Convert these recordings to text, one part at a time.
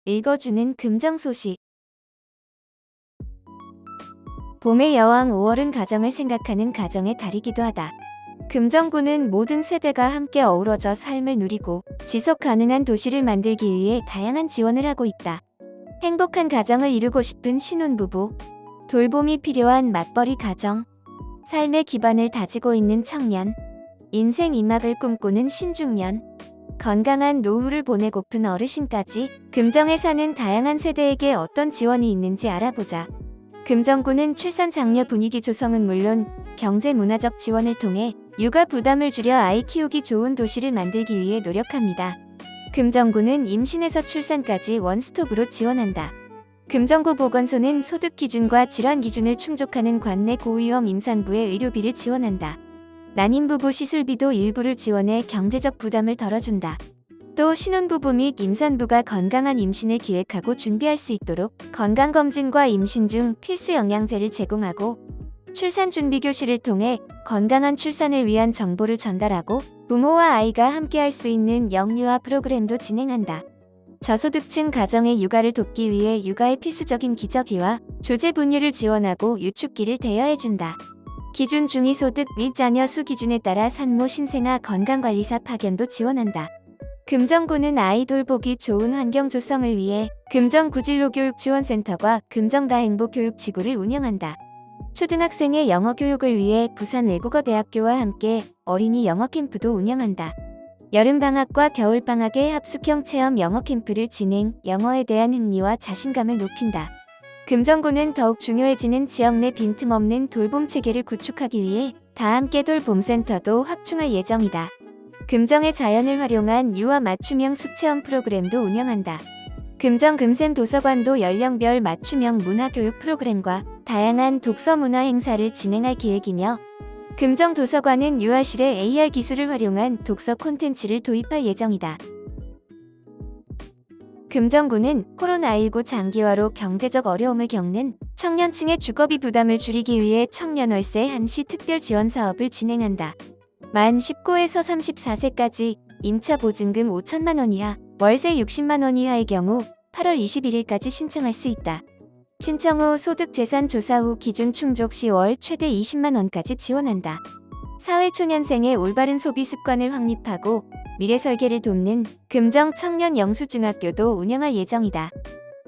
읽어주는 금정 소식. 봄의 여왕 5월은 가정을 생각하는 가정의 달이기도 하다. 금정구는 모든 세대가 함께 어우러져 삶을 누리고 지속 가능한 도시를 만들기 위해 다양한 지원을 하고 있다. 행복한 가정을 이루고 싶은 신혼부부, 돌봄이 필요한 맞벌이 가정, 삶의 기반을 다지고 있는 청년, 인생 이막을 꿈꾸는 신중년, 건강한 노후를 보내고픈 어르신까지 금정에 사는 다양한 세대에게 어떤 지원이 있는지 알아보자. 금정구는 출산 장려 분위기 조성은 물론 경제 문화적 지원을 통해 육아 부담을 줄여 아이 키우기 좋은 도시를 만들기 위해 노력합니다. 금정구는 임신에서 출산까지 원스톱으로 지원한다. 금정구 보건소는 소득 기준과 질환 기준을 충족하는 관내 고위험 임산부의 의료비를 지원한다. 난임부부 시술비도 일부를 지원해 경제적 부담을 덜어준다. 또 신혼부부 및 임산부가 건강한 임신을 기획하고 준비할 수 있도록 건강검진과 임신 중 필수 영양제를 제공하고 출산 준비 교실을 통해 건강한 출산을 위한 정보를 전달하고 부모와 아이가 함께할 수 있는 영유아 프로그램도 진행한다. 저소득층 가정의 육아를 돕기 위해 육아의 필수적인 기저귀와 조제 분유를 지원하고 유축기를 대여해준다. 기준 중위소득 및 자녀 수 기준에 따라 산모 신생아 건강관리사 파견도 지원한다. 금정구는 아이 돌보기 좋은 환경 조성을 위해 금정구진로교육지원센터과 금정다행복교육지구를 운영한다. 초등학생의 영어 교육을 위해 부산외국어대학교와 함께 어린이 영어 캠프도 운영한다. 여름방학과 겨울방학의 합숙형 체험 영어 캠프를 진행, 영어에 대한 흥미와 자신감을 높인다. 금정구는 더욱 중요해지는 지역 내 빈틈없는 돌봄 체계를 구축하기 위해 다함께 돌봄센터도 확충할 예정이다. 금정의 자연을 활용한 유아 맞춤형 숲체험 프로그램도 운영한다. 금정 금샘 도서관도 연령별 맞춤형 문화교육 프로그램과 다양한 독서 문화 행사를 진행할 계획이며 금정 도서관은 유아실에 AR 기술을 활용한 독서 콘텐츠를 도입할 예정이다. 금정구는 코로나19 장기화로 경제적 어려움을 겪는 청년층의 주거비 부담을 줄이기 위해 청년월세 한시 특별 지원 사업을 진행한다. 만 19에서 34세까지 임차 보증금 5천만 원 이하, 월세 60만 원 이하의 경우 8월 21일까지 신청할 수 있다. 신청 후 소득 재산 조사 후 기준 충족 시 월 최대 20만 원까지 지원한다. 사회초년생의 올바른 소비 습관을 확립하고 미래 설계를 돕는 금정 청년 영수중학교도 운영할 예정이다.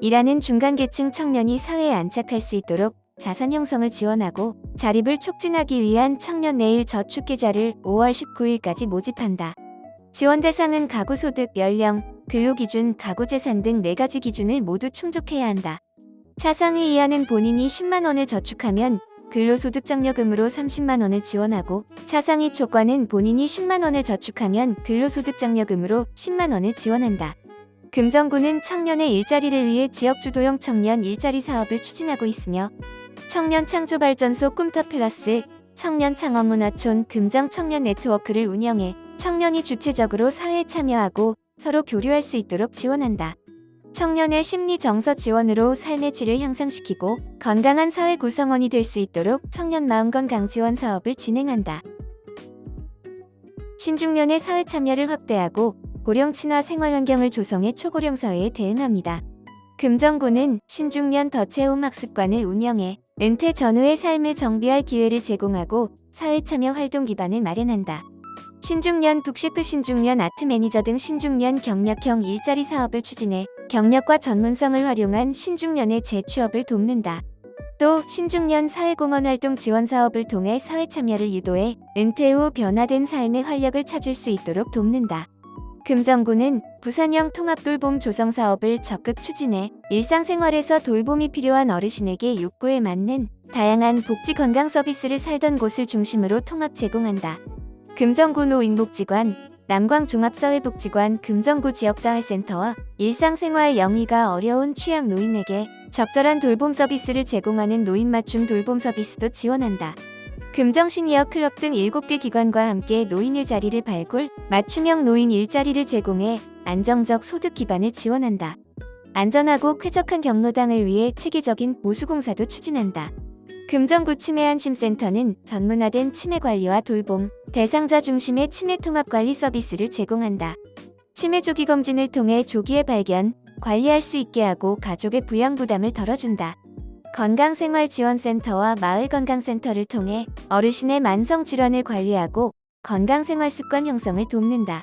일하는 중간계층 청년이 사회에 안착할 수 있도록 자산 형성을 지원하고 자립을 촉진하기 위한 청년 내일 저축계좌를 5월 19일까지 모집한다. 지원 대상은 가구소득, 연령, 근로기준, 가구재산 등 4가지 기준을 모두 충족해야 한다. 차상위 이하는 본인이 10만 원을 저축하면 근로소득장려금으로 30만 원을 지원하고 차상위 초과는 본인이 10만 원을 저축하면 근로소득장려금으로 10만 원을 지원한다. 금정구는 청년의 일자리를 위해 지역주도형 청년 일자리 사업을 추진하고 있으며 청년 창조발전소 꿈터플러스, 청년 창업문화촌 금정 청년 네트워크를 운영해 청년이 주체적으로 사회에 참여하고 서로 교류할 수 있도록 지원한다. 청년의 심리 정서 지원으로 삶의 질을 향상시키고 건강한 사회 구성원이 될 수 있도록 청년 마음건강 지원 사업을 진행한다. 신중년의 사회 참여를 확대하고 고령 친화 생활 환경을 조성해 초고령 사회에 대응합니다. 금정구는 신중년 더 채움 학습관을 운영해 은퇴 전후의 삶을 정비할 기회를 제공하고 사회 참여 활동 기반을 마련한다. 신중년 북셰프, 신중년 아트 매니저 등 신중년 경력형 일자리 사업을 추진해 경력과 전문성을 활용한 신중년의 재취업을 돕는다. 또 신중년 사회공헌 활동 지원 사업을 통해 사회 참여를 유도해 은퇴 후 변화된 삶의 활력을 찾을 수 있도록 돕는다. 금정구는 부산형 통합돌봄 조성 사업을 적극 추진해 일상생활에서 돌봄이 필요한 어르신에게 욕구에 맞는 다양한 복지 건강 서비스를 살던 곳을 중심으로 통합 제공한다. 금정구 노인복지관, 남광종합사회복지관 금정구 지역자활센터와 일상생활 영위가 어려운 취약 노인에게 적절한 돌봄 서비스를 제공하는 노인 맞춤 돌봄 서비스도 지원한다. 금정 시니어 클럽 등 7개 기관과 함께 노인 일자리를 발굴, 맞춤형 노인 일자리를 제공해 안정적 소득 기반을 지원한다. 안전하고 쾌적한 경로당을 위해 체계적인 보수공사도 추진한다. 금정구 치매안심센터는 전문화된 치매 관리와 돌봄, 대상자 중심의 치매 통합관리 서비스를 제공한다. 치매 조기 검진을 통해 조기의 발견, 관리할 수 있게 하고 가족의 부양 부담을 덜어준다. 건강생활지원센터와 마을건강센터를 통해 어르신의 만성질환을 관리하고 건강생활습관 형성을 돕는다.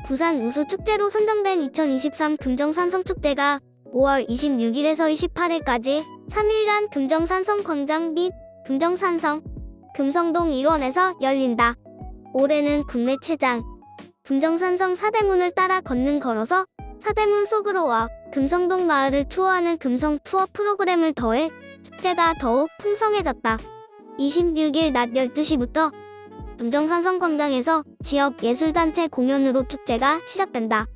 부산 우수축제로 선정된 2023 금정산성축제가 5월 26일에서 28일까지 3일간 금정산성 광장 및 금정산성, 금성동 일원에서 열린다. 올해는 국내 최장, 금정산성 사대문을 따라 걷는 걸어서 사대문 속으로 와 금성동 마을을 투어하는 금성 투어 프로그램을 더해 축제가 더욱 풍성해졌다. 26일 낮 12시부터 금정산성 광장에서 지역 예술단체 공연으로 축제가 시작된다.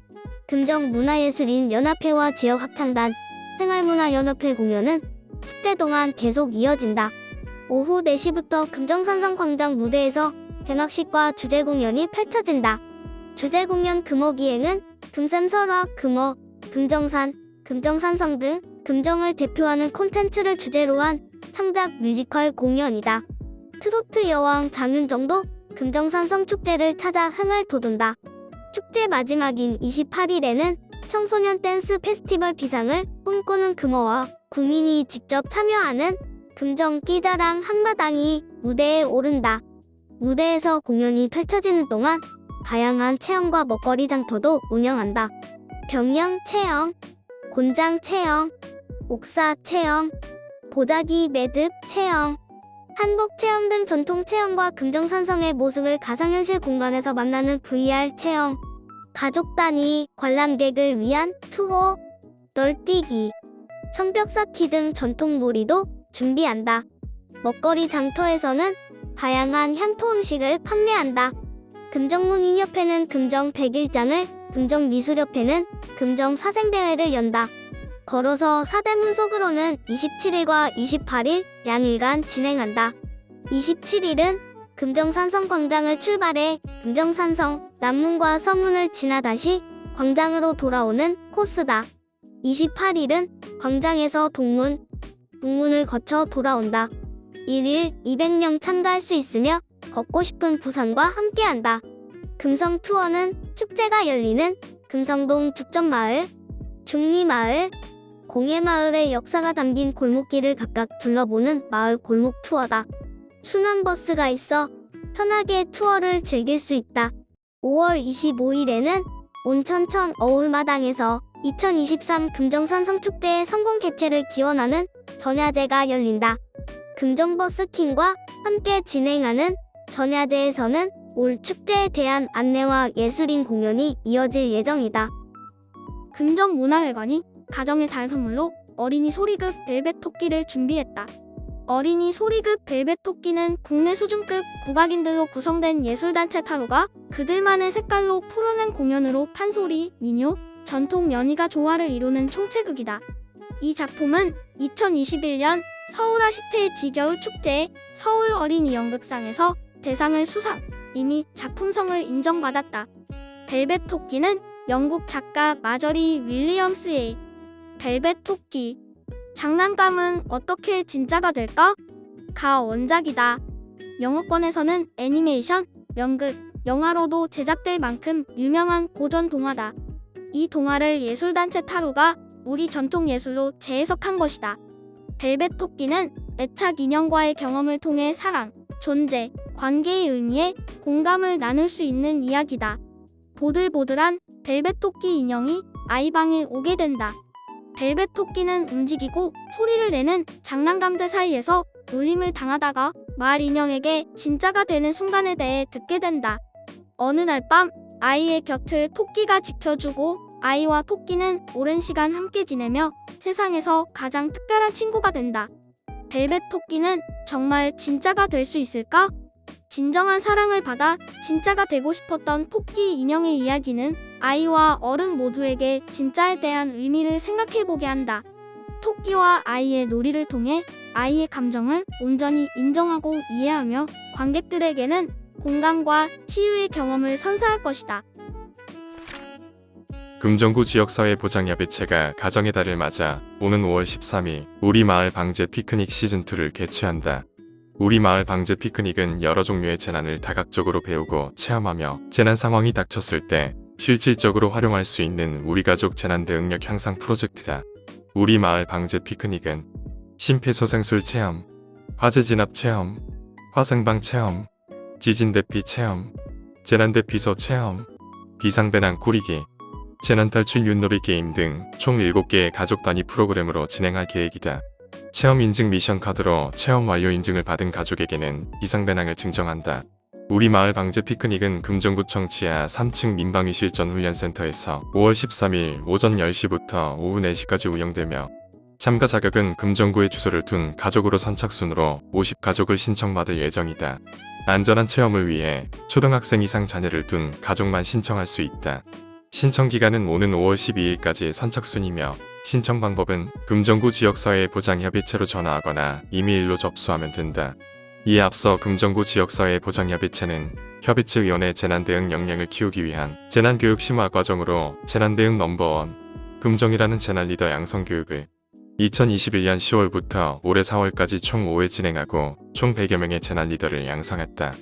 금정문화예술인 연합회와 지역합창단, 생활문화연합회 공연은 축제 동안 계속 이어진다. 오후 4시부터 금정산성 광장 무대에서 개막식과 주제 공연이 펼쳐진다. 주제 공연 금어기행은 금샘설화, 금어, 금정산, 금정산성 등 금정을 대표하는 콘텐츠를 주제로 한 창작 뮤지컬 공연이다. 트로트 여왕 장윤정도 금정산성 축제를 찾아 흥을 돋운다. 축제 마지막인 28일에는 청소년 댄스 페스티벌 비상을 꿈꾸는 금어와 국민이 직접 참여하는 금정 끼자랑 한마당이 무대에 오른다. 무대에서 공연이 펼쳐지는 동안 다양한 체험과 먹거리 장터도 운영한다. 병영 체험, 곤장 체험, 옥사 체험, 보자기 매듭 체험, 한복 체험 등 전통 체험과 금정산성의 모습을 가상현실 공간에서 만나는 VR 체험, 가족 단위 관람객을 위한 투어, 널뛰기, 성벽 쌓기 등 전통 놀이도 준비한다. 먹거리 장터에서는 다양한 향토 음식을 판매한다. 금정문인협회는 금정 100일장을, 금정미술협회는 금정 사생대회를 연다. 걸어서 사대문 속으로는 27일과 28일 양일간 진행한다. 27일은 금정산성 광장을 출발해 금정산성, 남문과 서문을 지나 다시 광장으로 돌아오는 코스다. 28일은 광장에서 동문, 북문을 거쳐 돌아온다. 1일 200명 참가할 수 있으며 걷고 싶은 부산과 함께한다. 금성 투어는 축제가 열리는 금성동 죽전마을, 중리마을, 공예마을의 역사가 담긴 골목길을 각각 둘러보는 마을 골목 투어다. 순환버스가 있어 편하게 투어를 즐길 수 있다. 5월 25일에는 온천천 어울마당에서 2023 금정산성축제의 성공 개최를 기원하는 전야제가 열린다. 금정버스킹과 함께 진행하는 전야제에서는 올 축제에 대한 안내와 예술인 공연이 이어질 예정이다. 금정문화회관이 가정의 달 선물로 어린이 소리급 벨벳 토끼를 준비했다. 어린이 소리급 벨벳 토끼는 국내 수준급 국악인들로 구성된 예술단체 타로가 그들만의 색깔로 풀어낸 공연으로 판소리, 민요, 전통 연희가 조화를 이루는 총체극이다. 이 작품은 2021년 서울아시태의 지겨울 축제 서울 어린이 연극상에서 대상을 수상, 이미 작품성을 인정받았다. 벨벳 토끼는 영국 작가 마저리 윌리엄스의 벨벳 토끼, 장난감은 어떻게 진짜가 될까? 가 원작이다. 영어권에서는 애니메이션, 연극, 영화로도 제작될 만큼 유명한 고전 동화다. 이 동화를 예술단체 타로가 우리 전통 예술로 재해석한 것이다. 벨벳 토끼는 애착 인형과의 경험을 통해 사랑, 존재, 관계의 의미에 공감을 나눌 수 있는 이야기다. 보들보들한 벨벳 토끼 인형이 아이방에 오게 된다. 벨벳 토끼는 움직이고 소리를 내는 장난감들 사이에서 놀림을 당하다가 말 인형에게 진짜가 되는 순간에 대해 듣게 된다. 어느 날 밤 아이의 곁을 토끼가 지켜주고 아이와 토끼는 오랜 시간 함께 지내며 세상에서 가장 특별한 친구가 된다. 벨벳 토끼는 정말 진짜가 될 수 있을까? 진정한 사랑을 받아 진짜가 되고 싶었던 토끼 인형의 이야기는 아이와 어른 모두에게 진짜에 대한 의미를 생각해보게 한다. 토끼와 아이의 놀이를 통해 아이의 감정을 온전히 인정하고 이해하며 관객들에게는 공감과 치유의 경험을 선사할 것이다. 금정구 지역사회보장협의체가 가정의 달을 맞아 오는 5월 13일 우리 마을 방제 피크닉 시즌2를 개최한다. 우리 마을 방제 피크닉은 여러 종류의 재난을 다각적으로 배우고 체험하며 재난 상황이 닥쳤을 때 실질적으로 활용할 수 있는 우리 가족 재난 대응력 향상 프로젝트다. 우리 마을 방제 피크닉은 심폐소생술 체험, 화재 진압 체험, 화생방 체험, 지진 대피 체험, 재난 대피소 체험, 비상배낭 꾸리기, 재난 탈출 윷놀이 게임 등 총 7개의 가족 단위 프로그램으로 진행할 계획이다. 체험 인증 미션 카드로 체험 완료 인증을 받은 가족에게는 비상배낭을 증정한다. 우리 마을 방제 피크닉은 금정구청 지하 3층 민방위 실전 훈련센터에서 5월 13일 오전 10시부터 오후 4시까지 운영되며 참가 자격은 금정구에 주소를 둔 가족으로 선착순으로 50가족을 신청받을 예정이다. 안전한 체험을 위해 초등학생 이상 자녀를 둔 가족만 신청할 수 있다. 신청 기간은 오는 5월 12일까지 선착순이며 신청 방법은 금정구 지역사회 보장협의체로 전화하거나 이메일로 접수하면 된다. 이에 앞서 금정구 지역사회 보장협의체는 협의체위원회 재난대응 역량을 키우기 위한 재난교육 심화 과정으로 재난대응 넘버원 금정이라는 재난리더 양성교육을 2021년 10월부터 올해 4월까지 총 5회 진행하고 총 100여 명의 재난리더를 양성했다.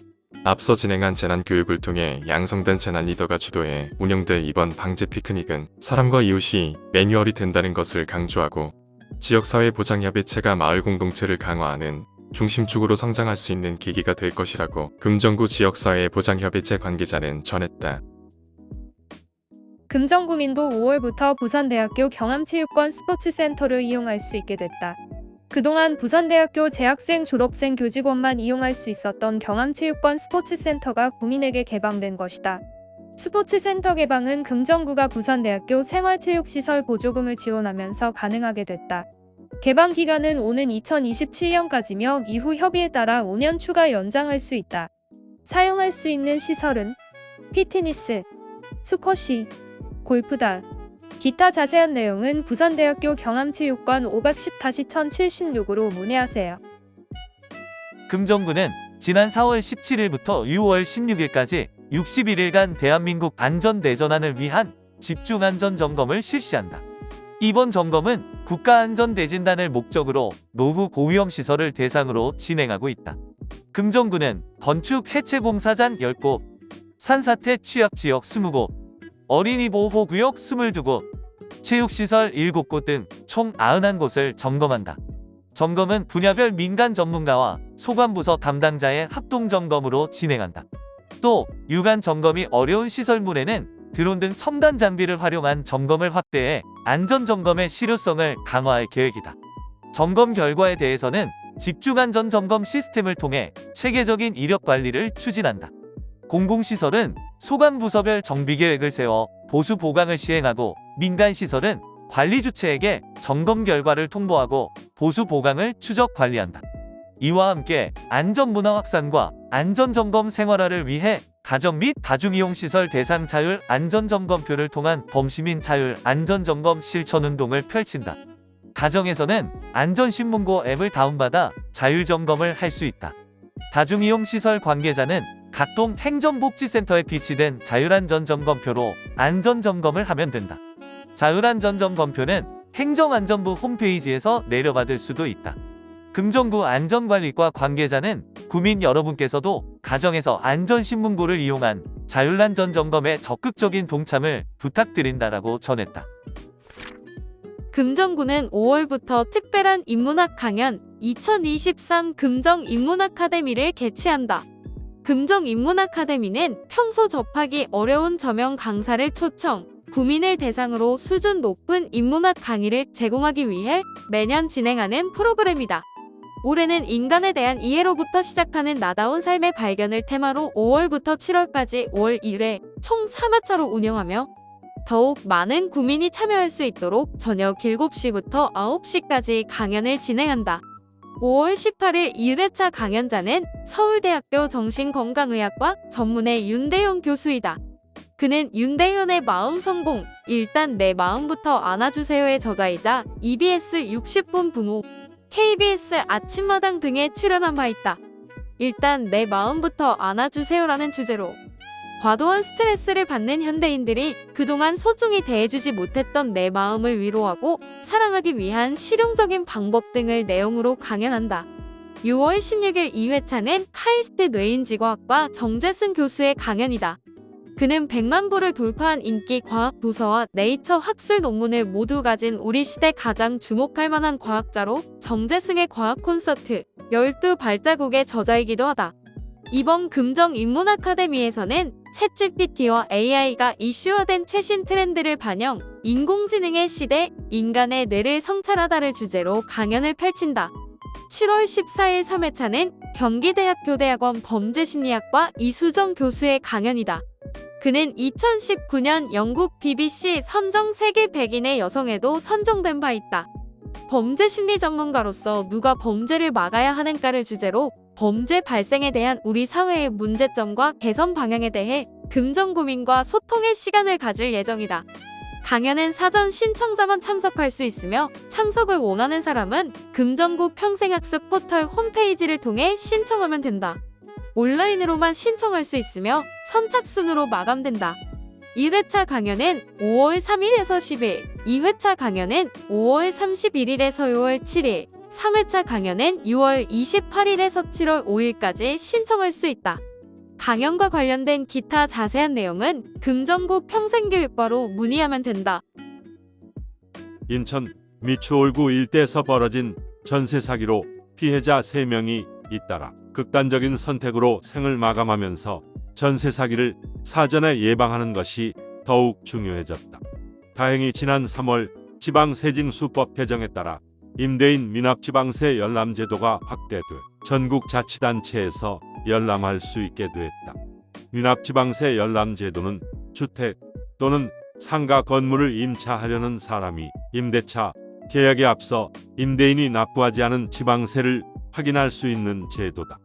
앞서 진행한 재난교육을 통해 양성된 재난리더가 주도해 운영될 이번 방제 피크닉은 사람과 이웃이 매뉴얼이 된다는 것을 강조하고 지역사회 보장협의체가 마을 공동체를 강화하는 중심축으로 성장할 수 있는 계기가 될 것이라고 금정구 지역사회 보장협의체 관계자는 전했다. 금정구민도 5월부터 부산대학교 경암체육관 스포츠센터를 이용할 수 있게 됐다. 그동안 부산대학교 재학생, 졸업생, 교직원만 이용할 수 있었던 경암체육관 스포츠센터가 구민에게 개방된 것이다. 스포츠센터 개방은 금정구가 부산대학교 생활체육시설 보조금을 지원하면서 가능하게 됐다. 개방 기간은 오는 2027년까지며 이후 협의에 따라 5년 추가 연장할 수 있다. 사용할 수 있는 시설은 피트니스, 스쿼시, 골프다. 기타 자세한 내용은 부산대학교 경암체육관 510-1076으로 문의하세요. 금정구는 지난 4월 17일부터 6월 16일까지 61일간 대한민국 안전대전환을 위한 집중안전점검을 실시한다. 이번 점검은 국가안전대진단을 목적으로 노후 고위험 시설을 대상으로 진행하고 있다. 금정구는 건축 해체공사장 10곳, 산사태 취약지역 20곳, 어린이보호구역 22곳, 체육시설 7곳 등 총 91곳을 점검한다. 점검은 분야별 민간 전문가와 소관부서 담당자의 합동점검으로 진행한다. 또 유관 점검이 어려운 시설물에는 드론 등 첨단 장비를 활용한 점검을 확대해 안전점검의 실효성을 강화할 계획이다. 점검 결과에 대해서는 집중안전점검 시스템을 통해 체계적인 이력관리를 추진한다. 공공시설은 소관부서별 정비계획을 세워 보수 보강을 시행하고 민간시설은 관리주체에게 점검 결과를 통보하고 보수 보강을 추적 관리한다. 이와 함께 안전문화 확산과 안전점검 생활화를 위해 가정 및 다중이용시설 대상 자율 안전점검표를 통한 범시민 자율 안전점검 실천운동을 펼친다. 가정에서는 안전신문고 앱을 다운받아 자율점검을 할 수 있다. 다중이용시설 관계자는 각동 행정복지센터에 비치된 자율안전점검표로 안전점검을 하면 된다. 자율안전점검표는 행정안전부 홈페이지에서 내려받을 수도 있다. 금정구 안전관리과 관계자는 구민 여러분께서도 가정에서 안전신문고를 이용한 자율안전점검에 적극적인 동참을 부탁드린다라고 전했다. 금정구는 5월부터 특별한 인문학 강연 2023 금정 인문아카데미를 개최한다. 금정 인문아카데미는 평소 접하기 어려운 저명 강사를 초청, 구민을 대상으로 수준 높은 인문학 강의를 제공하기 위해 매년 진행하는 프로그램이다. 올해는 인간에 대한 이해로부터 시작하는 나다운 삶의 발견을 테마로 5월부터 7월까지 월 1회 총 3화차로 운영하며 더욱 많은 구민이 참여할 수 있도록 저녁 7시부터 9시까지 강연을 진행한다. 5월 18일 1회차 강연자는 서울대학교 정신건강의학과 전문의 윤대현 교수이다. 그는 윤대현의 마음 성공, 일단 내 마음부터 안아주세요의 저자이자 EBS 60분 부모, KBS 아침마당 등에 출연한 바 있다. 일단 내 마음부터 안아주세요라는 주제로 과도한 스트레스를 받는 현대인들이 그동안 소중히 대해주지 못했던 내 마음을 위로하고 사랑하기 위한 실용적인 방법 등을 내용으로 강연한다. 6월 16일 2회차는 카이스트 뇌인지구학과 정재승 교수의 강연이다. 그는 100만 부를 돌파한 인기 과학 도서와 네이처 학술 논문을 모두 가진 우리 시대 가장 주목할 만한 과학자로 정재승의 과학 콘서트 12발자국의 저자이기도 하다. 이번 금정인문 아카데미에서는 챗GPT와 AI가 이슈화된 최신 트렌드를 반영, 인공지능의 시대, 인간의 뇌를 성찰하다를 주제로 강연을 펼친다. 7월 14일 3회차는 경기대학교 대학원 범죄심리학과 이수정 교수의 강연이다. 그는 2019년 영국 BBC 선정 세계 100인의 여성에도 선정된 바 있다. 범죄 심리 전문가로서 누가 범죄를 막아야 하는가를 주제로 범죄 발생에 대한 우리 사회의 문제점과 개선 방향에 대해 금전 고민과 소통의 시간을 가질 예정이다. 강연은 사전 신청자만 참석할 수 있으며 참석을 원하는 사람은 금정구 평생학습 포털 홈페이지를 통해 신청하면 된다. 온라인으로만 신청할 수 있으며 선착순으로 마감된다. 1회차 강연은 5월 3일에서 10일, 2회차 강연은 5월 31일에서 6월 7일, 3회차 강연은 6월 28일에서 7월 5일까지 신청할 수 있다. 강연과 관련된 기타 자세한 내용은 금정구 평생교육과로 문의하면 된다. 인천 미추홀구 일대에서 벌어진 전세 사기로 피해자 3명이 잇따라 극단적인 선택으로 생을 마감하면서 전세 사기를 사전에 예방하는 것이 더욱 중요해졌다. 다행히 지난 3월 지방세징수법 개정에 따라 임대인 미납지방세 열람제도가 확대돼 전국 자치단체에서 열람할 수 있게 됐다. 미납지방세 열람제도는 주택 또는 상가 건물을 임차하려는 사람이 임대차 계약에 앞서 임대인이 납부하지 않은 지방세를 확인할 수 있는 제도다.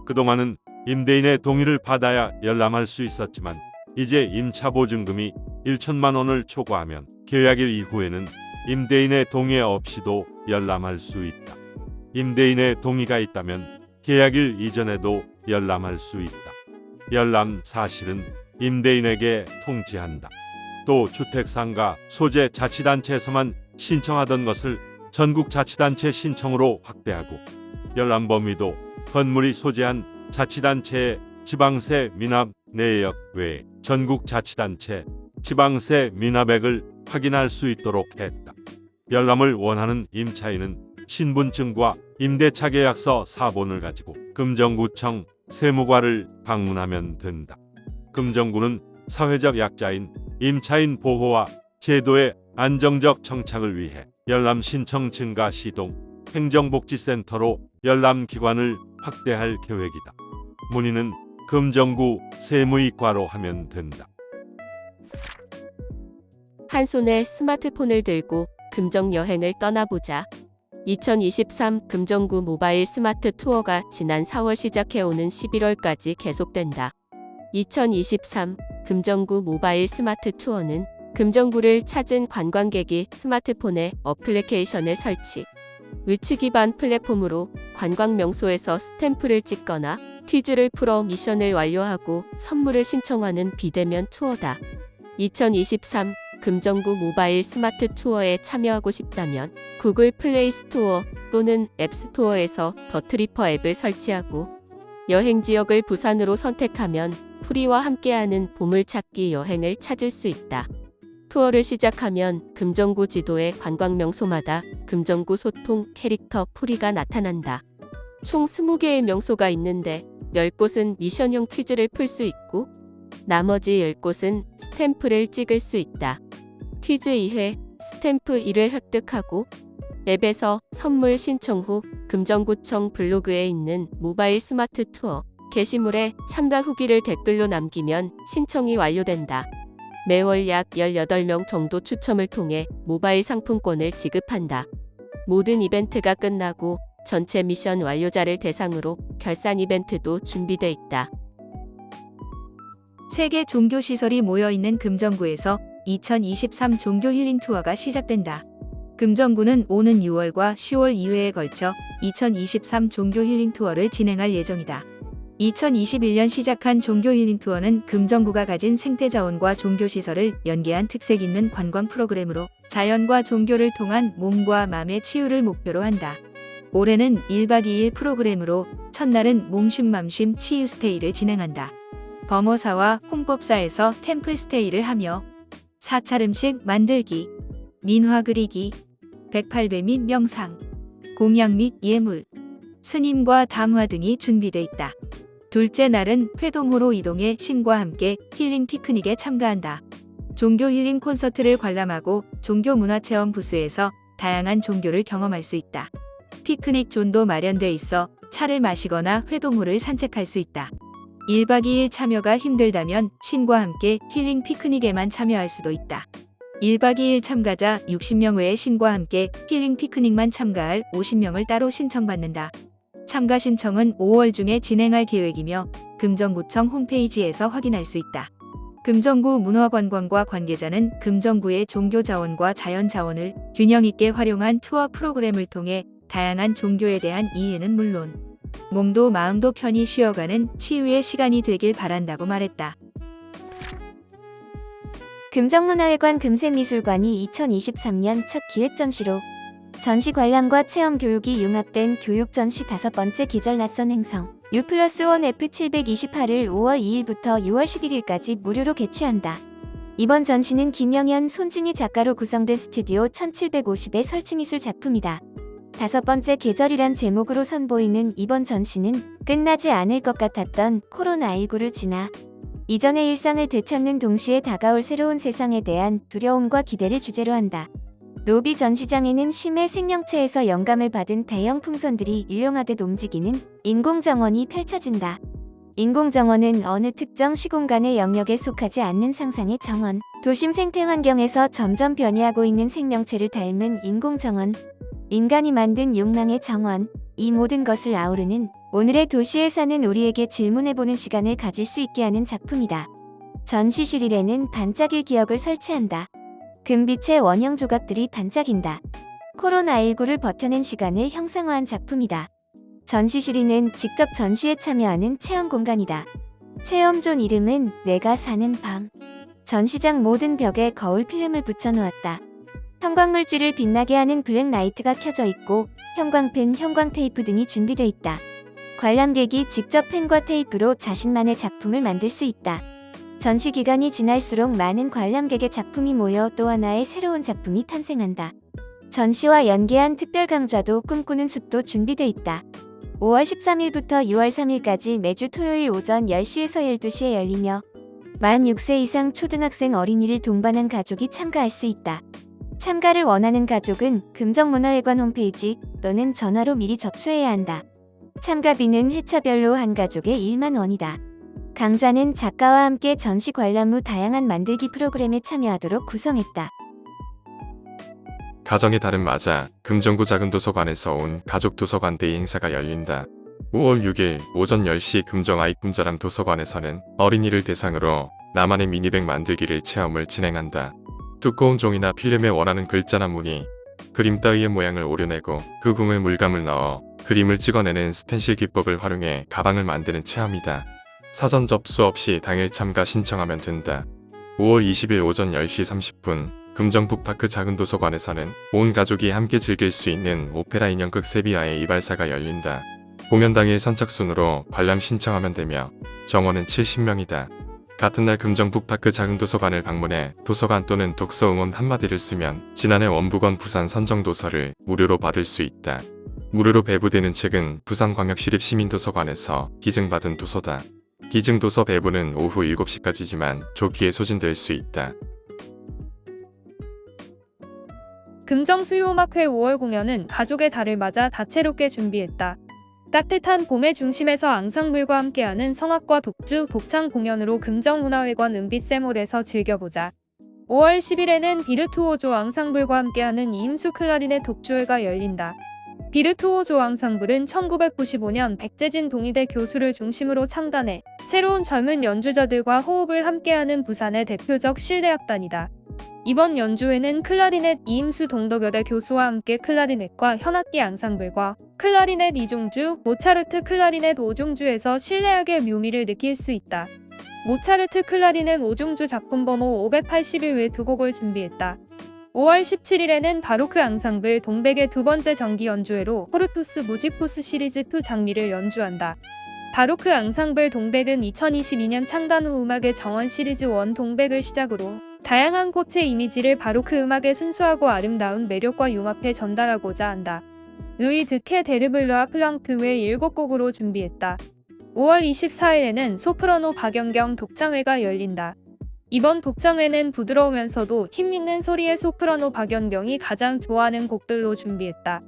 그동안은 임대인의 동의를 받아야 열람할 수 있었지만 이제 임차보증금이 1천만 원을 초과하면 계약일 이후에는 임대인의 동의 없이도 열람할 수 있다. 임대인의 동의가 있다면 계약일 이전에도 열람할 수 있다. 열람 사실은 임대인에게 통지한다. 또 주택상가 소재 자치단체에서만 신청하던 것을 전국 자치단체 신청으로 확대하고 열람 범위도 건물이 소재한 자치단체의 지방세 미납 내역 외에 전국 자치단체 지방세 미납액을 확인할 수 있도록 했다. 열람을 원하는 임차인은 신분증과 임대차 계약서 4본을 가지고 금정구청 세무과를 방문하면 된다. 금정구는 사회적 약자인 임차인 보호와 제도의 안정적 정착을 위해 열람 신청 증가 시동 행정복지센터로 열람 기관을 확대할 계획이다. 문의는 금정구 세무이과로 하면 된다. 한 손에 스마트폰을 들고 금정 여행을 떠나보자. 2023 금정구 모바일 스마트 투어가 지난 4월 시작해오는 11월까지 계속된다. 2023 금정구 모바일 스마트 투어는 금정구를 찾은 관광객이 스마트폰에 어플리케이션을 설치, 위치 기반 플랫폼으로 관광 명소에서 스탬프를 찍거나 퀴즈를 풀어 미션을 완료하고 선물을 신청하는 비대면 투어다. 2023 금정구 모바일 스마트 투어에 참여하고 싶다면 구글 플레이 스토어 또는 앱 스토어에서 더 트리퍼 앱을 설치하고 여행 지역을 부산으로 선택하면 프리와 함께하는 보물찾기 여행을 찾을 수 있다. 투어를 시작하면 금정구 지도의 관광 명소마다 금정구 소통 캐릭터 프리가 나타난다. 총 20개의 명소가 있는데 10곳은 미션형 퀴즈를 풀 수 있고 나머지 10곳은 스탬프를 찍을 수 있다. 퀴즈 2회, 스탬프 1회 획득하고 앱에서 선물 신청 후 금정구청 블로그에 있는 모바일 스마트 투어 게시물에 참가 후기를 댓글로 남기면 신청이 완료된다. 매월 약 18명 정도 추첨을 통해 모바일 상품권을 지급한다. 모든 이벤트가 끝나고 전체 미션 완료자를 대상으로 결산 이벤트도 준비돼 있다. 세계 종교시설이 모여있는 금정구에서 2023 종교 힐링 투어가 시작된다. 금정구는 오는 6월과 10월 2회에 걸쳐 2023 종교 힐링 투어를 진행할 예정이다. 2021년 시작한 종교 힐링 투어는 금정구가 가진 생태자원과 종교시설을 연계한 특색 있는 관광 프로그램으로 자연과 종교를 통한 몸과 마음의 치유를 목표로 한다. 올해는 1박 2일 프로그램으로 첫날은 몸쉼맘쉼 치유 스테이를 진행한다. 범어사와 홍법사에서 템플스테이를 하며 사찰 음식 만들기, 민화 그리기, 108배 및 명상, 공양 및 예물, 스님과 담화 등이 준비돼 있다. 둘째 날은 회동호로 이동해 신과 함께 힐링 피크닉에 참가한다. 종교 힐링 콘서트를 관람하고 종교 문화체험 부스에서 다양한 종교를 경험할 수 있다. 피크닉 존도 마련돼 있어 차를 마시거나 회동호를 산책할 수 있다. 1박 2일 참여가 힘들다면 신과 함께 힐링 피크닉에만 참여할 수도 있다. 1박 2일 참가자 60명 외에 신과 함께 힐링 피크닉만 참가할 50명을 따로 신청받는다. 참가 신청은 5월 중에 진행할 계획이며 금정구청 홈페이지에서 확인할 수 있다. 금정구 문화관광과 관계자는 금정구의 종교 자원과 자연 자원을 균형 있게 활용한 투어 프로그램을 통해 다양한 종교에 대한 이해는 물론 몸도 마음도 편히 쉬어가는 치유의 시간이 되길 바란다고 말했다. 금정문화회관 금샘미술관이 2023년 첫 기획전시로 전시 관람과 체험 교육이 융합된 교육전시 5번째 계절 낯선 행성 U+1 F728을 5월 2일부터 6월 11일까지 무료로 개최한다. 이번 전시는 김영현, 손진희 작가로 구성된 스튜디오 1750의 설치미술 작품이다. 5번째 계절이란 제목으로 선보이는 이번 전시는 끝나지 않을 것 같았던 코로나19를 지나 이전의 일상을 되찾는 동시에 다가올 새로운 세상에 대한 두려움과 기대를 주제로 한다. 로비 전시장에는 심해 생명체에서 영감을 받은 대형 풍선들이 유용하듯 움직이는 인공정원이 펼쳐진다. 인공정원은 어느 특정 시공간의 영역에 속하지 않는 상상의 정원, 도심 생태 환경에서 점점 변해하고 있는 생명체를 닮은 인공정원, 인간이 만든 욕망의 정원, 이 모든 것을 아우르는 오늘의 도시에 사는 우리에게 질문해보는 시간을 가질 수 있게 하는 작품이다. 전시실 일에는 반짝일 기억을 설치한다. 금빛의 원형 조각들이 반짝인다. 코로나19를 버텨낸 시간을 형상화한 작품이다. 전시실이는 직접 전시에 참여하는 체험 공간이다. 체험존 이름은 내가 사는 밤. 전시장 모든 벽에 거울 필름을 붙여놓았다. 형광물질을 빛나게 하는 블랙라이트가 켜져 있고 형광펜, 형광테이프 등이 준비되어 있다. 관람객이 직접 펜과 테이프로 자신만의 작품을 만들 수 있다. 전시 기간이 지날수록 많은 관람객의 작품이 모여 또 하나의 새로운 작품이 탄생한다. 전시와 연계한 특별 강좌도 꿈꾸는 숲도 준비돼 있다. 5월 13일부터 6월 3일까지 매주 토요일 오전 10시에서 12시에 열리며 만 6세 이상 초등학생 어린이를 동반한 가족이 참가할 수 있다. 참가를 원하는 가족은 금정문화회관 홈페이지 또는 전화로 미리 접수해야 한다. 참가비는 회차별로 한 가족에 1만 원이다. 강좌는 작가와 함께 전시 관람 후 다양한 만들기 프로그램에 참여하도록 구성했다. 가정의 달은 맞아 금정구 작은 도서관에서 온 가족 도서관 데이 행사가 열린다. 5월 6일 오전 10시 금정 아이 꿈자람 도서관에서는 어린이를 대상으로 나만의 미니백 만들기를 체험을 진행한다. 두꺼운 종이나 필름에 원하는 글자나 무늬, 그림 따위의 모양을 오려내고 그 궁에 물감을 넣어 그림을 찍어내는 스텐실 기법을 활용해 가방을 만드는 체험이다. 사전 접수 없이 당일 참가 신청하면 된다. 5월 20일 오전 10시 30분 금정북파크 작은 도서관에서는 온 가족이 함께 즐길 수 있는 오페라 인형극 세비야의 이발사가 열린다. 공연 당일 선착순으로 관람 신청하면 되며 정원은 70명이다. 같은 날 금정북파크 작은 도서관을 방문해 도서관 또는 독서 응원 한마디를 쓰면 지난해 원북원 부산 선정도서를 무료로 받을 수 있다. 무료로 배부되는 책은 부산광역시립시민도서관에서 기증받은 도서다. 기증도서 배부는 오후 7시까지지만 조기에 소진될 수 있다. 금정수요음악회 5월 공연은 가족의 달을 맞아 다채롭게 준비했다. 따뜻한 봄의 중심에서 앙상블과 함께하는 성악과 독주, 독창 공연으로 금정문화회관 은빛샘홀에서 즐겨보자. 5월 10일에는 비르투오조 앙상블과 함께하는 이임수 클라리넷 독주회가 열린다. 비르투오조 앙상블은 1995년 백재진 동의대 교수를 중심으로 창단해 새로운 젊은 연주자들과 호흡을 함께하는 부산의 대표적 실내악단이다. 이번 연주회는 클라리넷 이임수 동덕여대 교수와 함께 클라리넷과 현악기 앙상블과 클라리넷 이종주, 모차르트 클라리넷 오종주에서 실내악의 묘미를 느낄 수 있다. 모차르트 클라리넷 오종주 작품 번호 581 외 2곡을 준비했다. 5월 17일에는 바로크 앙상블 동백의 두 번째 정기 연주회로 호르투스 무지코스 시리즈 2 장미를 연주한다. 바로크 앙상블 동백은 2022년 창단 후 음악의 정원 시리즈 1 동백을 시작으로 다양한 꽃의 이미지를 바로크 음악의 순수하고 아름다운 매력과 융합해 전달하고자 한다. 루이 드케 데르블르와 플랑트 외 7곡으로 준비했다. 5월 24일에는 소프라노 박연경 독창회가 열린다. 이번 독창회는 부드러우면서도 힘있는 소리의 소프라노 박연경이 가장 좋아하는 곡들로 준비했다.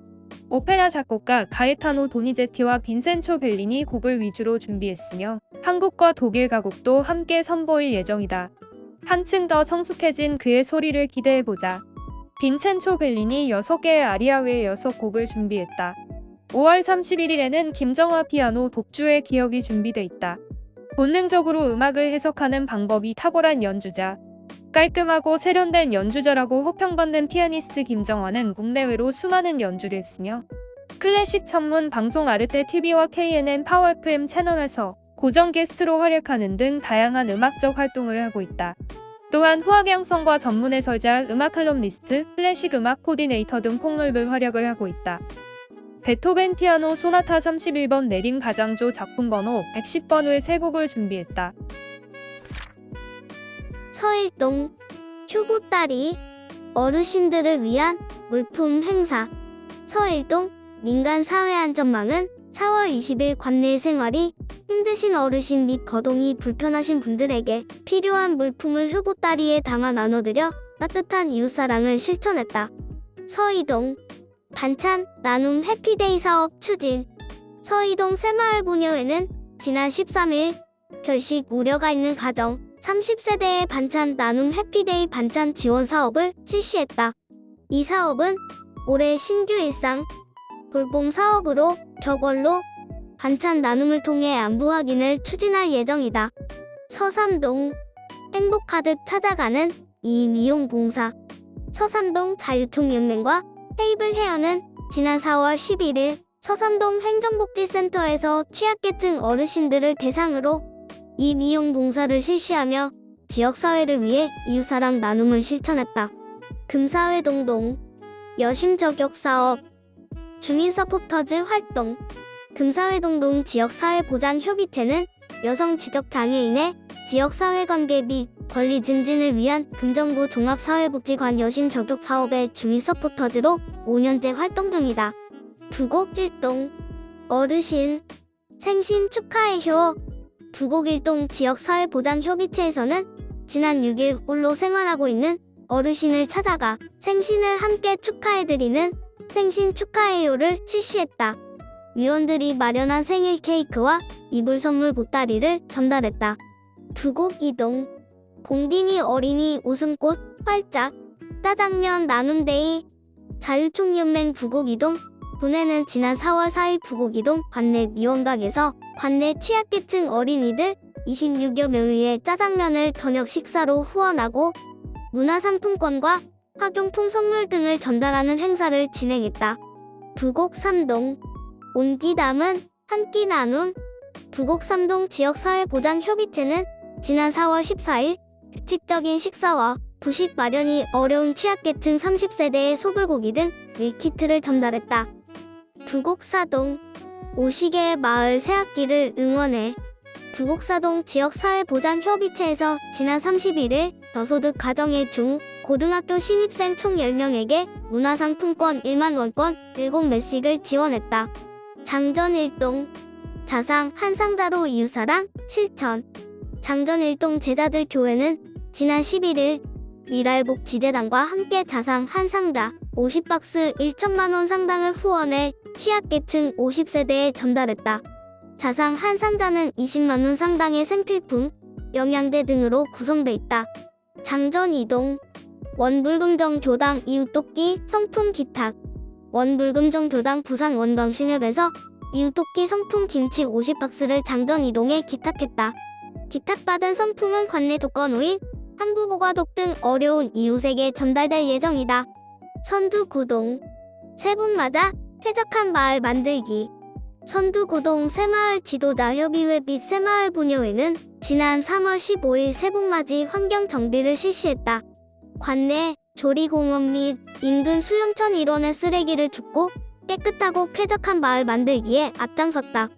오페라 작곡가 가에타노 도니제티와 빈센초 벨리니 곡을 위주로 준비했으며 한국과 독일 가곡도 함께 선보일 예정이다. 한층 더 성숙해진 그의 소리를 기대해보자. 빈첸초 벨리니 6개의 아리아 외 6곡을 준비했다. 5월 31일에는 김정화 피아노 독주의 기억이 준비돼 있다. 본능적으로 음악을 해석하는 방법이 탁월한 연주자. 깔끔하고 세련된 연주자라고 호평받는 피아니스트 김정화는 국내외로 수많은 연주를 했으며 클래식 전문 방송 아르테 TV와 KNN 파워 FM 채널에서 고정 게스트로 활약하는 등 다양한 음악적 활동을 하고 있다. 또한 후학양성과 전문 해설자, 음악 칼럼니스트, 클래식 음악 코디네이터 등 폭넓은 활약을 하고 있다. 베토벤 피아노 소나타 31번 내림 가장조 작품 번호 110번 외 3곡을 준비했다. 서일동 효보따리 어르신들을 위한 물품 행사. 서일동 민간사회안전망은 4월 20일 관내 생활이 힘드신 어르신 및 거동이 불편하신 분들에게 필요한 물품을 효보따리에 담아 나눠드려 따뜻한 이웃사랑을 실천했다. 서이동 반찬 나눔 해피데이 사업 추진. 서이동 새마을부녀회는 지난 13일 결식 우려가 있는 가정 30세대의 반찬 나눔 해피데이 반찬 지원 사업을 실시했다. 이 사업은 올해 신규 일상 돌봄 사업으로 격월로 반찬 나눔을 통해 안부 확인을 추진할 예정이다. 서삼동 행복 가득 찾아가는 이미용 봉사. 서삼동 자유총연맹과 테이블 헤어는 지난 4월 11일 서삼동 행정복지센터에서 취약계층 어르신들을 대상으로 이미용 봉사를 실시하며 지역사회를 위해 이웃사랑 나눔을 실천했다. 금사회동동 여심저격사업 주민 서포터즈 활동. 금사회동동 지역사회보장협의체는 여성 지적장애인의 지역사회관계 및 권리 증진을 위한 금정구 종합사회복지관 여심저격사업의 주민 서포터즈로 5년째 활동 중이다. 부곡일동 어르신 생신 축하해요. 부곡일동 지역사회보장협의체에서는 지난 6일 홀로 생활하고 있는 어르신을 찾아가 생신을 함께 축하해드리는 생신 축하해요를 실시했다. 위원들이 마련한 생일 케이크와 이불 선물 보따리를 전달했다. 부곡이동 공디미 어린이 웃음꽃 활짝 짜장면 나눔데이. 자유총연맹 부곡이동 분회는 지난 4월 4일 부곡이동 관내 미원각에서 관내 취약계층 어린이들 26여 명을 위해 짜장면을 저녁 식사로 후원하고 문화상품권과 학용품 선물 등을 전달하는 행사를 진행했다. 부곡3동 온기 담은 한 끼 나눔. 부곡3동 지역사회보장협의체는 지난 4월 14일 규칙적인 식사와 부식 마련이 어려운 취약계층 30세대의 소불고기 등 밀키트를 전달했다. 부곡사동 오시게의 마을 새학기를 응원해. 부곡사동 지역사회보장협의체에서 지난 31일 저소득 가정의 중 고등학교 신입생 총 10명에게 문화상품권 1만 원권 7매씩을 지원했다. 장전일동 자상 한상자로 이웃사랑 실천. 장전일동 제자들 교회는 지난 11일 미랄복 지재단과 함께 자상 한상자 50박스 1천만 원 상당을 후원해 취약계층 50세대에 전달했다. 자상 한상자는 20만 원 상당의 생필품, 영양제 등으로 구성돼 있다. 장전이동 원불금정 교당 이웃돕기 성품 기탁. 원불금정 교당 부산 원광신협에서 이웃돕기 성품 김치 50박스를 장전이동에 기탁했다. 기탁받은 성품은 관내 독거노인, 한부보가독 등 어려운 이웃에게 전달될 예정이다. 선두구동 세분마다 쾌적한 마을 만들기. 선두구동 새마을 지도자 협의회 및 새마을부녀회는 지난 3월 15일 세분맞이 환경정비를 실시했다. 관내 조리공원 및 인근 수용천 일원의 쓰레기를 줍고 깨끗하고 쾌적한 마을 만들기에 앞장섰다.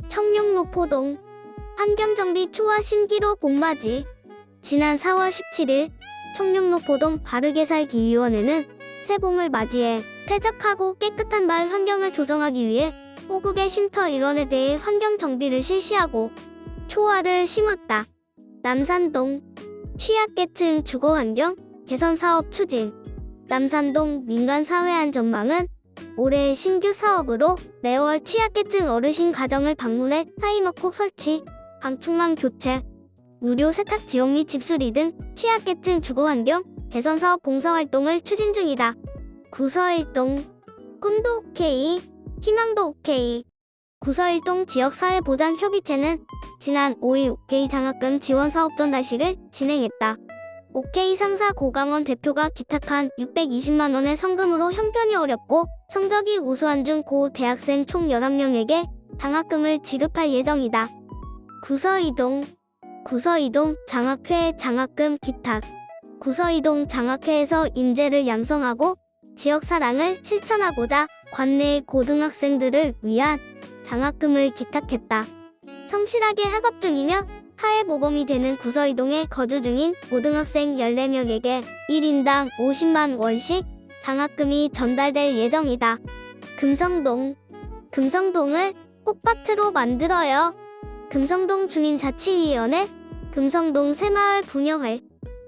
청룡노포동 환경정비 초와 신기로 봄맞이. 지난 4월 17일 청룡노포동 바르게살기위원회는 새봄을 맞이해 쾌적하고 깨끗한 마을 환경을 조성하기 위해 호국의 쉼터 일원에 대해 환경정비를 실시하고 초와를 심었다. 남산동 취약계층 주거환경 개선 사업 추진. 남산동 민간사회안전망은 올해 신규 사업으로 매월 취약계층 어르신 가정을 방문해 타이머콕 설치, 방충망 교체, 무료 세탁 지역 및 집수리 등 취약계층 주거환경 개선 사업 봉사활동을 추진 중이다. 구서일동 꿈도 오케이, 희망도 오케이. 구서일동 지역사회보장협의체는 지난 5일 오케이 장학금 지원 사업 전달식을 진행했다. 오케이 상사 고강원 대표가 기탁한 620만 원의 성금으로 형편이 어렵고 성적이 우수한 중 고 대학생 총 11명에게 장학금을 지급할 예정이다. 구서이동 장학회 장학금 기탁. 구서이동 장학회에서 인재를 양성하고 지역 사랑을 실천하고자 관내 고등학생들을 위한 장학금을 기탁했다. 성실하게 학업 중이며 사회 모범이 되는 구서이동에 거주 중인 고등학생 14명에게 1인당 50만 원씩 장학금이 전달될 예정이다. 금성동을 꽃밭으로 만들어요. 금성동 주민자치위원회, 금성동 새마을 분여회.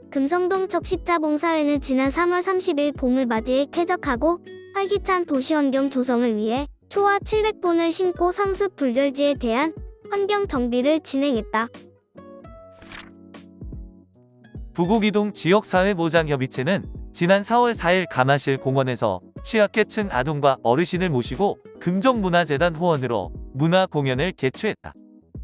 금성동 적십자봉사회는 지난 3월 30일 봄을 맞이해 쾌적하고 활기찬 도시환경 조성을 위해 초와 700본을 심고 상습 불결지에 대한 환경 정비를 진행했다. 부곡이동 지역사회보장협의체는 지난 4월 4일 가마실 공원에서 취약계층 아동과 어르신을 모시고 금정문화재단 후원으로 문화공연을 개최했다.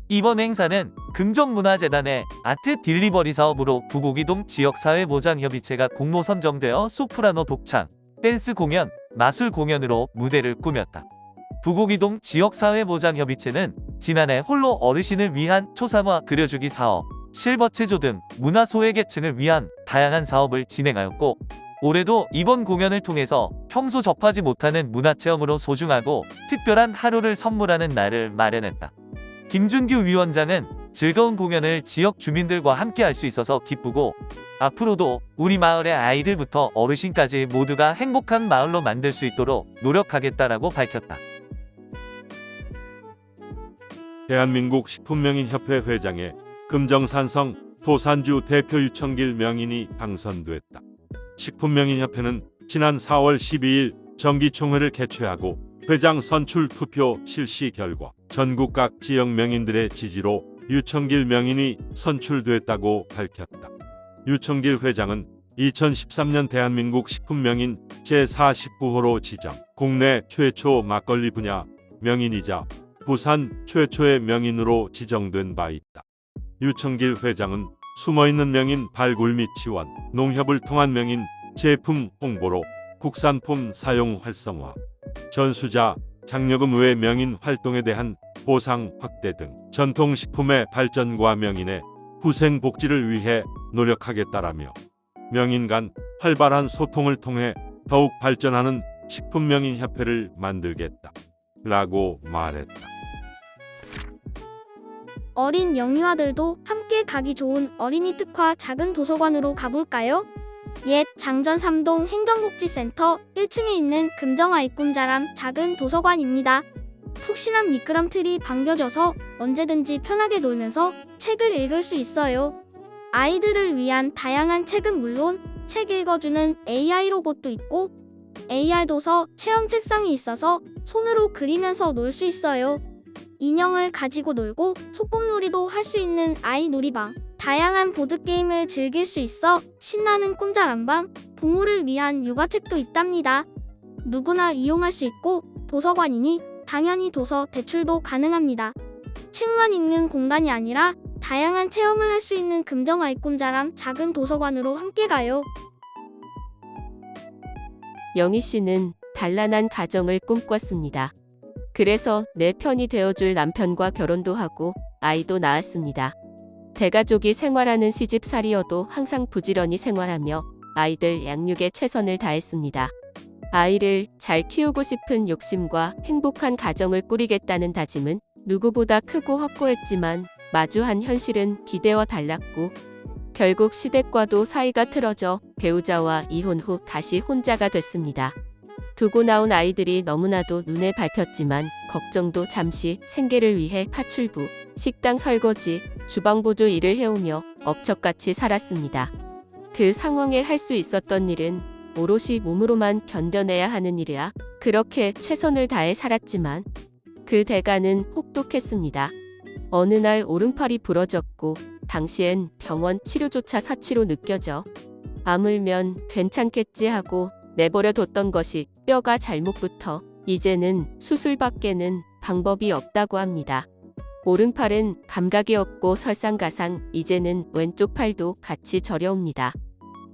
이번 행사는 금정문화재단의 아트 딜리버리 사업으로 부곡이동 지역사회보장협의체가 공모 선정되어 소프라노 독창, 댄스 공연, 마술 공연으로 무대를 꾸몄다. 부곡이동 지역사회보장협의체는 지난해 홀로 어르신을 위한 초상화 그려주기 사업, 실버체조 등 문화소외계층을 위한 다양한 사업을 진행하였고 올해도 이번 공연을 통해서 평소 접하지 못하는 문화체험으로 소중하고 특별한 하루를 선물하는 날을 마련했다. 김준규 위원장은 즐거운 공연을 지역 주민들과 함께 할 수 있어서 기쁘고 앞으로도 우리 마을의 아이들부터 어르신까지 모두가 행복한 마을로 만들 수 있도록 노력하겠다라고 밝혔다. 대한민국 식품명인협회 회장에 금정산성 도산주 대표 유청길 명인이 당선됐다. 식품명인협회는 지난 4월 12일 정기총회를 개최하고 회장 선출 투표 실시 결과 전국 각 지역 명인들의 지지로 유청길 명인이 선출됐다고 밝혔다. 유청길 회장은 2013년 대한민국 식품명인 제49호로 지정, 국내 최초 막걸리 분야 명인이자 부산 최초의 명인으로 지정된 바 있다. 유청길 회장은 숨어있는 명인 발굴 및 지원, 농협을 통한 명인 제품 홍보로 국산품 사용 활성화, 전수자, 장려금 외 명인 활동에 대한 보상 확대 등 전통식품의 발전과 명인의 후생 복지를 위해 노력하겠다라며 명인 간 활발한 소통을 통해 더욱 발전하는 식품명인협회를 만들겠다 라고 말했다. 어린 영유아들도 함께 가기 좋은 어린이 특화 작은 도서관으로 가볼까요? 옛 장전 3동 행정복지센터 1층에 있는 금정아이꿈자람 작은 도서관입니다. 푹신한 미끄럼틀이 방겨져서 언제든지 편하게 놀면서 책을 읽을 수 있어요. 아이들을 위한 다양한 책은 물론 책 읽어주는 AI 로봇도 있고 AR 도서 체험 책상이 있어서 손으로 그리면서 놀 수 있어요. 인형을 가지고 놀고 소꿉놀이도 할 수 있는 아이 놀이방, 다양한 보드게임을 즐길 수 있어 신나는 꿈자람방, 부모를 위한 육아책도 있답니다. 누구나 이용할 수 있고 도서관이니 당연히 도서 대출도 가능합니다. 책만 읽는 공간이 아니라 다양한 체험을 할 수 있는 금정아이 꿈자람 작은 도서관으로 함께 가요. 영희 씨는 단란한 가정을 꿈꿨습니다. 그래서 내 편이 되어줄 남편과 결혼도 하고 아이도 낳았습니다. 대가족이 생활하는 시집살이여도 항상 부지런히 생활하며 아이들 양육에 최선을 다했습니다. 아이를 잘 키우고 싶은 욕심과 행복한 가정을 꾸리겠다는 다짐은 누구보다 크고 확고했지만 마주한 현실은 기대와 달랐고 결국 시댁과도 사이가 틀어져 배우자와 이혼 후 다시 혼자가 됐습니다. 두고 나온 아이들이 너무나도 눈에 밟혔지만 걱정도 잠시 생계를 위해 파출부, 식당 설거지, 주방보조 일을 해오며 억척같이 살았습니다. 그 상황에 할 수 있었던 일은 오롯이 몸으로만 견뎌내야 하는 일이야 그렇게 최선을 다해 살았지만 그 대가는 혹독했습니다. 어느 날 오른팔이 부러졌고 당시엔 병원 치료조차 사치로 느껴져 아물면 괜찮겠지 하고 내버려뒀던 것이 뼈가 잘못 붙어 이제는 수술밖에는 방법이 없다고 합니다. 오른팔은 감각이 없고 설상가상 이제는 왼쪽 팔도 같이 저려옵니다.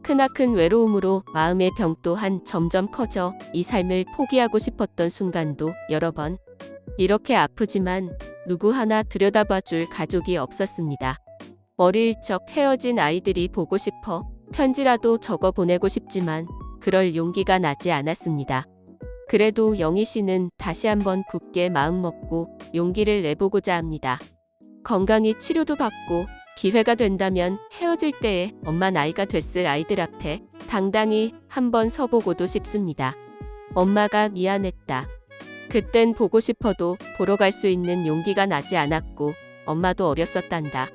크나큰 외로움으로 마음의 병 또한 점점 커져 이 삶을 포기하고 싶었던 순간도 여러 번 이렇게 아프지만 누구 하나 들여다봐줄 가족이 없었습니다. 어릴 적 헤어진 아이들이 보고 싶어 편지라도 적어 보내고 싶지만 그럴 용기가 나지 않았습니다. 그래도 영희 씨는 다시 한번 굳게 마음먹고 용기를 내보고자 합니다. 건강히 치료도 받고 기회가 된다면 헤어질 때에 엄마 나이가 됐을 아이들 앞에 당당히 한번 서보고도 싶습니다. 엄마가 미안했다. 그땐 보고 싶어도 보러 갈 수 있는 용기가 나지 않았고 엄마도 어렸었단다.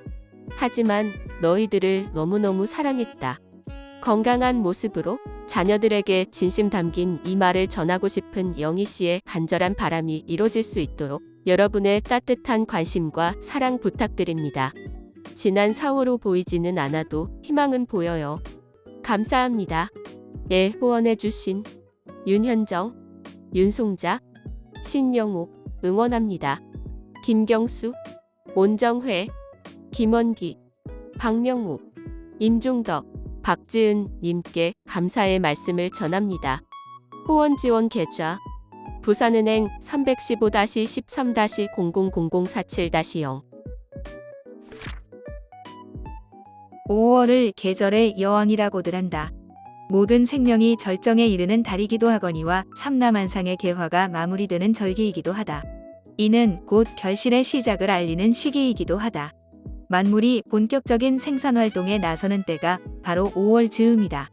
하지만 너희들을 너무너무 사랑했다. 건강한 모습으로 자녀들에게 진심 담긴 이 말을 전하고 싶은 영희 씨의 간절한 바람이 이뤄질 수 있도록 여러분의 따뜻한 관심과 사랑 부탁드립니다. 지난 4호로 보이지는 않아도 희망은 보여요. 감사합니다. 예, 후원해주신 윤현정, 윤송자, 신영옥 응원합니다. 김경수, 온정회, 김원기, 박명욱, 임종덕, 박지은 님께 감사의 말씀을 전합니다. 후원 지원 계좌 부산은행 315-13-000047-0 5월을 계절의 여왕이라고들 한다. 모든 생명이 절정에 이르는 달이기도 하거니와 삼라만상의 개화가 마무리되는 절기이기도 하다. 이는 곧 결실의 시작을 알리는 시기이기도 하다. 만물이 본격적인 생산활동에 나서는 때가 바로 5월 즈음이다.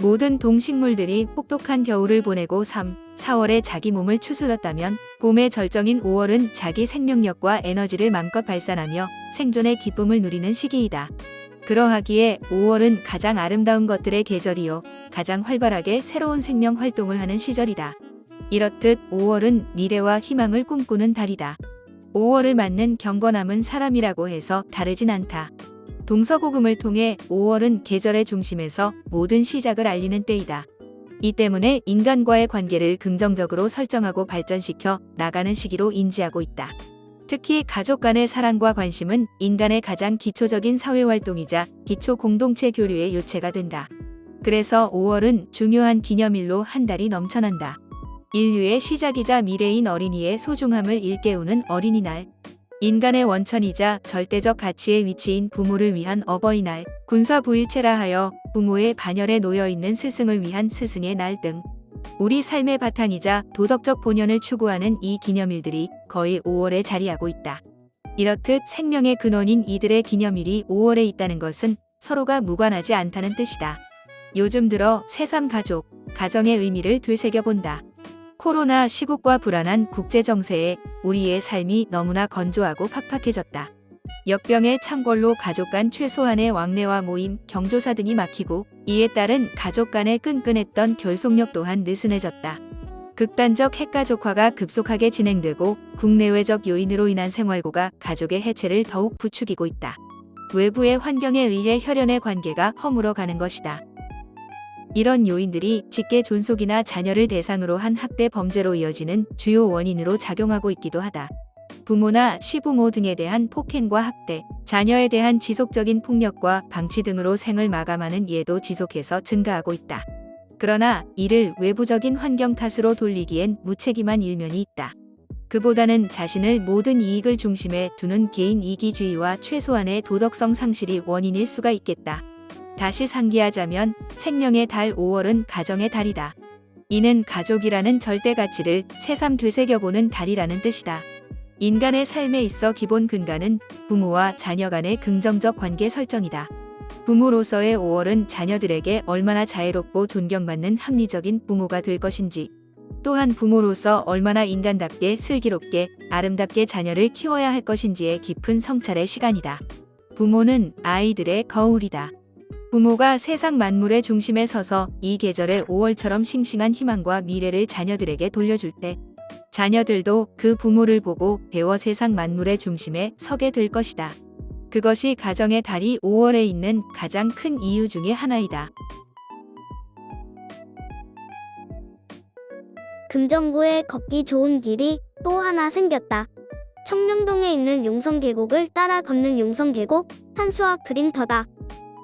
모든 동식물들이 혹독한 겨울을 보내고 3, 4월에 자기 몸을 추스렀다면 봄의 절정인 5월은 자기 생명력과 에너지를 맘껏 발산하며 생존의 기쁨을 누리는 시기이다. 그러하기에 5월은 가장 아름다운 것들의 계절이요 가장 활발하게 새로운 생명 활동을 하는 시절이다. 이렇듯 5월은 미래와 희망을 꿈꾸는 달이다. 5월을 맞는 경건함은 사람이라고 해서 다르진 않다. 동서고금을 통해 5월은 계절의 중심에서 모든 시작을 알리는 때이다. 이 때문에 인간과의 관계를 긍정적으로 설정하고 발전시켜 나가는 시기로 인지하고 있다. 특히 가족 간의 사랑과 관심은 인간의 가장 기초적인 사회활동이자 기초 공동체 교류의 요체가 된다. 그래서 5월은 중요한 기념일로 한 달이 넘쳐난다. 인류의 시작이자 미래인 어린이의 소중함을 일깨우는 어린이날, 인간의 원천이자 절대적 가치의 위치인 부모를 위한 어버이날, 군사부일체라 하여 부모의 반열에 놓여있는 스승을 위한 스승의 날 등 우리 삶의 바탕이자 도덕적 본연을 추구하는 이 기념일들이 거의 5월에 자리하고 있다. 이렇듯 생명의 근원인 이들의 기념일이 5월에 있다는 것은 서로가 무관하지 않다는 뜻이다. 요즘 들어 새삼 가족, 가정의 의미를 되새겨본다. 코로나 시국과 불안한 국제정세에 우리의 삶이 너무나 건조하고 팍팍해졌다. 역병의 창궐로 가족 간 최소한의 왕래와 모임, 경조사 등이 막히고 이에 따른 가족 간의 끈끈했던 결속력 또한 느슨해졌다. 극단적 핵가족화가 급속하게 진행되고 국내외적 요인으로 인한 생활고가 가족의 해체를 더욱 부추기고 있다. 외부의 환경에 의해 혈연의 관계가 허물어가는 것이다. 이런 요인들이 직계 존속이나 자녀를 대상으로 한 학대 범죄로 이어지는 주요 원인으로 작용하고 있기도 하다. 부모나 시부모 등에 대한 폭행과 학대, 자녀에 대한 지속적인 폭력과 방치 등으로 생을 마감하는 예도 지속해서 증가하고 있다. 그러나 이를 외부적인 환경 탓으로 돌리기엔 무책임한 일면이 있다. 그보다는 자신을 모든 이익을 중심에 두는 개인 이기주의와 최소한의 도덕성 상실이 원인일 수가 있겠다. 다시 상기하자면 생명의 달 5월은 가정의 달이다. 이는 가족이라는 절대 가치를 새삼 되새겨보는 달이라는 뜻이다. 인간의 삶에 있어 기본 근간은 부모와 자녀 간의 긍정적 관계 설정이다. 부모로서의 5월은 자녀들에게 얼마나 자애롭고 존경받는 합리적인 부모가 될 것인지, 또한 부모로서 얼마나 인간답게 슬기롭게 아름답게 자녀를 키워야 할 것인지의 깊은 성찰의 시간이다. 부모는 아이들의 거울이다. 부모가 세상 만물의 중심에 서서 이 계절의 5월처럼 싱싱한 희망과 미래를 자녀들에게 돌려줄 때 자녀들도 그 부모를 보고 배워 세상 만물의 중심에 서게 될 것이다. 그것이 가정의 달이 5월에 있는 가장 큰 이유 중의 하나이다. 금정구에 걷기 좋은 길이 또 하나 생겼다. 청룡동에 있는 용성계곡을 따라 걷는 용성계곡 산수와 그림터다.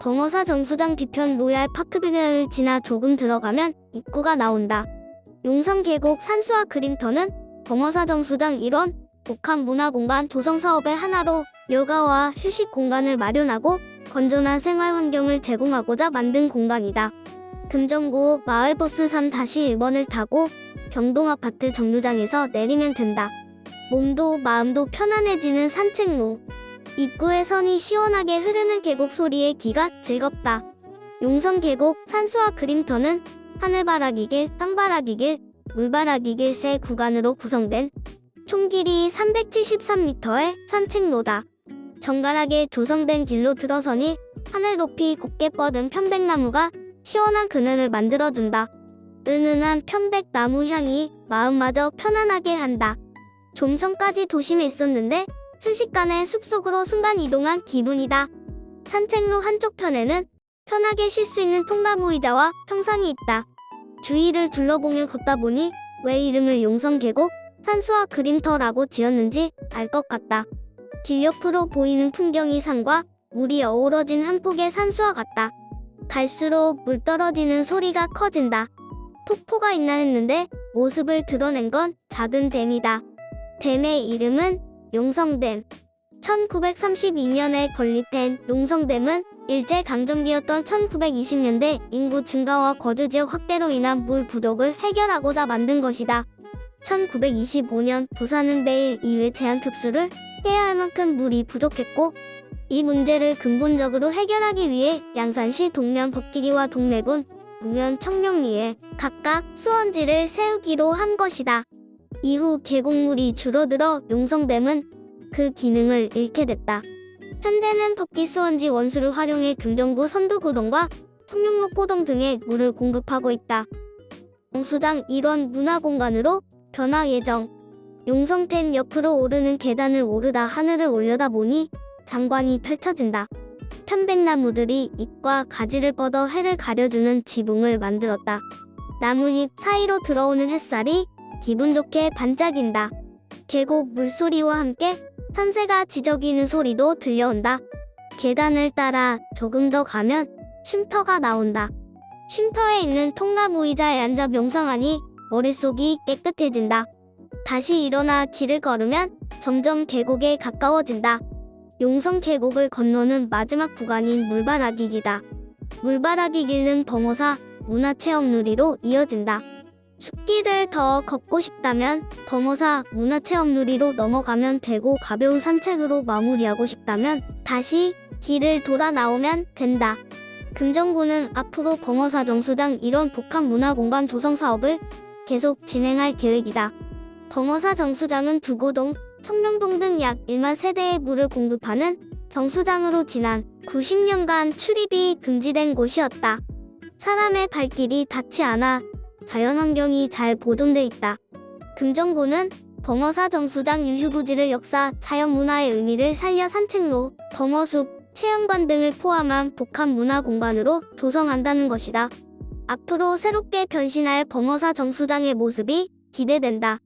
벙어사 정수장 뒤편 로얄 파크뷰를 지나 조금 들어가면 입구가 나온다. 용성계곡 산수와 그림터는 벙어사 정수장 일원 복합문화공간 조성사업의 하나로 여가와 휴식 공간을 마련하고 건전한 생활 환경을 제공하고자 만든 공간이다. 금정구 마을버스 3-1번을 타고 경동아파트 정류장에서 내리면 된다. 몸도 마음도 편안해지는 산책로. 입구에 선이 시원하게 흐르는 계곡 소리에 귀가 즐겁다. 용성계곡 산수와 그림터는 하늘바라기 길, 땅바라기 길, 물바라기 길 세 구간으로 구성된 총 길이 373m의 산책로다. 정갈하게 조성된 길로 들어서니 하늘 높이 곱게 뻗은 편백나무가 시원한 그늘을 만들어준다. 은은한 편백나무 향이 마음마저 편안하게 한다. 좀 전까지 도심에 있었는데 순식간에 숲속으로 순간 이동한 기분이다. 산책로 한쪽 편에는 편하게 쉴 수 있는 통나무 의자와 평상이 있다. 주위를 둘러보며 걷다 보니 왜 이름을 용성계곡 산수와 그림터라고 지었는지 알 것 같다. 길 옆으로 보이는 풍경이 산과 물이 어우러진 한 폭의 산수와 같다. 갈수록 물 떨어지는 소리가 커진다. 폭포가 있나 했는데 모습을 드러낸 건 작은 댐이다. 댐의 이름은 용성댐. 1932년에 건립된 용성댐은 일제강점기였던 1920년대 인구 증가와 거주지역 확대로 인한 물 부족을 해결하고자 만든 것이다. 1925년 부산은 매일 2회 제한급수를 해야 할 만큼 물이 부족했고, 이 문제를 근본적으로 해결하기 위해 양산시 동면 법기리와 동래군, 동면 청룡리에 각각 수원지를 세우기로 한 것이다. 이후 계곡물이 줄어들어 용성댐은 그 기능을 잃게 됐다. 현재는 법기 수원지 원수를 활용해 금정구 선두구동과 청룡목포동 등에 물을 공급하고 있다. 정수장 일원 문화공간으로 변화 예정. 용성댐 옆으로 오르는 계단을 오르다 하늘을 올려다보니 장관이 펼쳐진다. 편백나무들이 잎과 가지를 뻗어 해를 가려주는 지붕을 만들었다. 나뭇잎 사이로 들어오는 햇살이 기분 좋게 반짝인다. 계곡 물소리와 함께 산새가 지저귀는 소리도 들려온다. 계단을 따라 조금 더 가면 쉼터가 나온다. 쉼터에 있는 통나무 의자에 앉아 명상하니 머릿속이 깨끗해진다. 다시 일어나 길을 걸으면 점점 계곡에 가까워진다. 용성 계곡을 건너는 마지막 구간인 물바라기 길이다. 물바라기 길은 벙어사 문화체험누리로 이어진다. 숲길을 더 걷고 싶다면 벙어사 문화체험누리로 넘어가면 되고, 가벼운 산책으로 마무리하고 싶다면 다시 길을 돌아 나오면 된다. 금정구는 앞으로 벙어사 정수장 일원 복합문화공간 조성 사업을 계속 진행할 계획이다. 벙어사 정수장은 두고동, 청룡동 등 약 1만 세대의 물을 공급하는 정수장으로 지난 90년간 출입이 금지된 곳이었다. 사람의 발길이 닿지 않아 자연환경이 잘 보존돼 있다. 금정구는 벙어사 정수장 유휴부지를 역사, 자연문화의 의미를 살려 산책로, 벙어숲, 체험관 등을 포함한 복합문화공간으로 조성한다는 것이다. 앞으로 새롭게 변신할 벙어사 정수장의 모습이 기대된다.